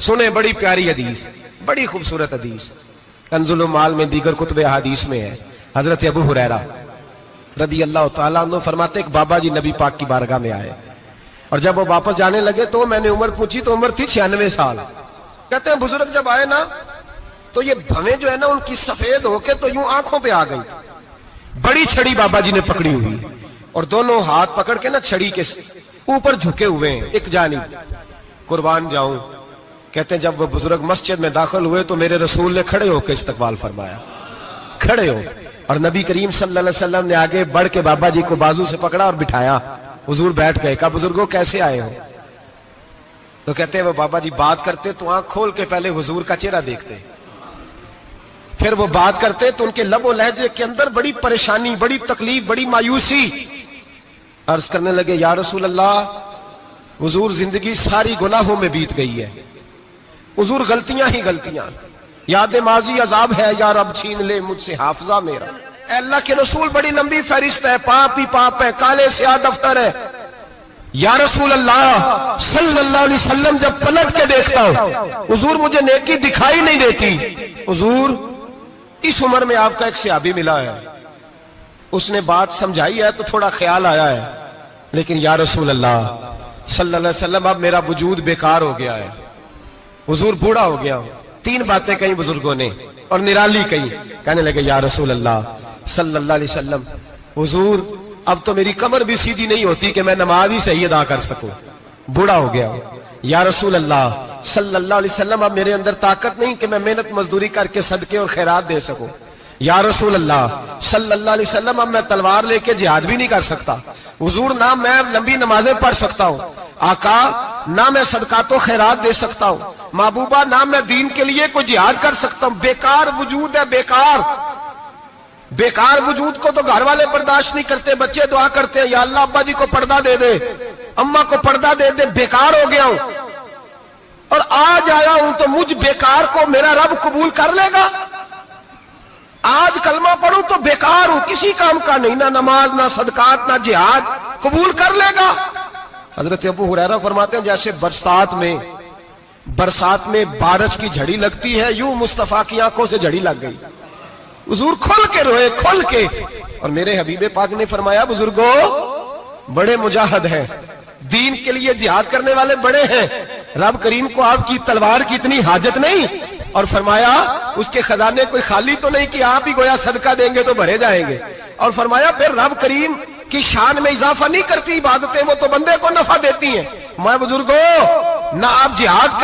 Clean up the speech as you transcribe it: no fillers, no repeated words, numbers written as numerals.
سنیں بڑی پیاری حدیث، بڑی خوبصورت حدیث، کنزُ المال میں دیگر کتب احادیث میں ہے۔ حضرت ابو ہریرہ رضی اللہ تعالیٰ عنہ فرماتے ایک بابا جی نبی پاک کی بارگاہ میں آئے، اور جب وہ واپس جانے لگے تو میں نے عمر پوچھی تو عمر تھی 96 سال۔ کہتے ہیں بزرگ جب آئے نا تو یہ بھویں جو ہے نا ان کی سفید ہو کے تو یوں آنکھوں پہ آ گئی، بڑی چھڑی بابا جی نے پکڑی ہوئی اور دونوں ہاتھ پکڑ کے نا چھڑی کے اوپر جھکے ہوئے ہیں ایک جانب، قربان جاؤں۔ کہتے ہیں جب وہ بزرگ مسجد میں داخل ہوئے تو میرے رسول نے کھڑے ہو کے استقبال فرمایا، کھڑے ہو، اور نبی کریم صلی اللہ علیہ وسلم نے آگے بڑھ کے بابا جی کو بازو سے پکڑا اور بٹھایا۔ حضور بیٹھ گئے، کہا بزرگوں کیسے آئے ہو؟ تو کہتے ہیں وہ بابا جی بات کرتے تو آنکھ کھول کے پہلے حضور کا چہرہ دیکھتے، پھر وہ بات کرتے تو ان کے لب و لہجے کے اندر بڑی پریشانی، بڑی تکلیف، بڑی مایوسی۔ عرض کرنے لگے یا رسول اللہ، حضور زندگی ساری گناہوں میں بیت گئی ہے، حضور غلطیاں ہی غلطیاں، یاد ماضی عذاب ہے، یا رب چھین لے مجھ سے حافظہ میرا۔ اے اللہ کے رسول بڑی لمبی فہرست ہے، پاپ ہی پاپ ہے، کالے سیاہ دفتر ہے۔ یا رسول اللہ صلی اللہ علیہ وسلم جب پلٹ کے دیکھتا ہوں حضور مجھے نیکی دکھائی نہیں دیتی۔ حضور اس عمر میں آپ کا ایک صحابی ملا ہے، اس نے بات سمجھائی ہے تو تھوڑا خیال آیا ہے، لیکن یا رسول اللہ صلی اللہ علیہ وسلم اب میرا وجود بیکار ہو گیا ہے، حضور بوڑھا ہو گیا ہوں۔ تین باتیں کہیں بزرگوں نے اور نرالی کہیں، کہنے لگے یا رسول اللہ صلی اللہ علیہ وسلم، حضور اب تو میری کمر بھی سیدھی نہیں ہوتی کہ میں نماز ہی صحیح ادا کر سکوں، بوڑھا ہو گیا ہوں۔ یا رسول اللہ صلی اللہ علیہ وسلم اب میرے اندر طاقت نہیں کہ میں محنت مزدوری کر کے صدقے اور خیرات دے سکوں۔ یا رسول اللہ صلی اللہ علیہ وسلم اب میں تلوار لے کے جہاد بھی نہیں کر سکتا، حضور نہ میں لمبی نمازیں پڑھ سکتا ہوں، آقا نہ میں صدقات و خیرات دے سکتا ہوں، محبوبہ نہ میں دین کے لیے کوئی جہاد کر سکتا ہوں، بیکار وجود ہے، بیکار۔ بیکار وجود کو تو گھر والے برداشت نہیں کرتے، بچے دعا کرتے ہیں یا اللہ ابا جی کو پردہ دے دے، اماں کو پردہ دے دے، بیکار ہو گیا ہوں، اور آج آیا ہوں تو مجھ بیکار کو میرا رب قبول کر لے گا؟ آج کلمہ پڑھوں تو بیکار ہوں، کسی کام کا نہیں، نہ نماز نہ صدقات نہ جہاد، قبول کر لے گا؟ حضرت ابو ہریرہ فرماتے ہیں جیسے برسات میں بارش کی جھڑی لگتی ہے، یوں مصطفیٰ کی آنکھوں سے جھڑی لگ گئی، حضور کھل کے روئے، کھل کے۔ اور میرے حبیب پاک نے فرمایا بزرگوں بڑے مجاہد ہیں، دین کے لیے جہاد کرنے والے بڑے ہیں، رب کریم کو آپ کی تلوار کی اتنی حاجت نہیں، اور فرمایا اس کے خزانے کوئی خالی تو نہیں کہ آپ ہی گویا صدقہ دیں گے تو بھرے جائیں گے، اور فرمایا پھر رب کریم کی شان میں اضافہ نہیں کرتی عبادتیں، وہ تو بندے کو نفع دیتی ہیں۔ میں بزرگوں نہ آپ جہاد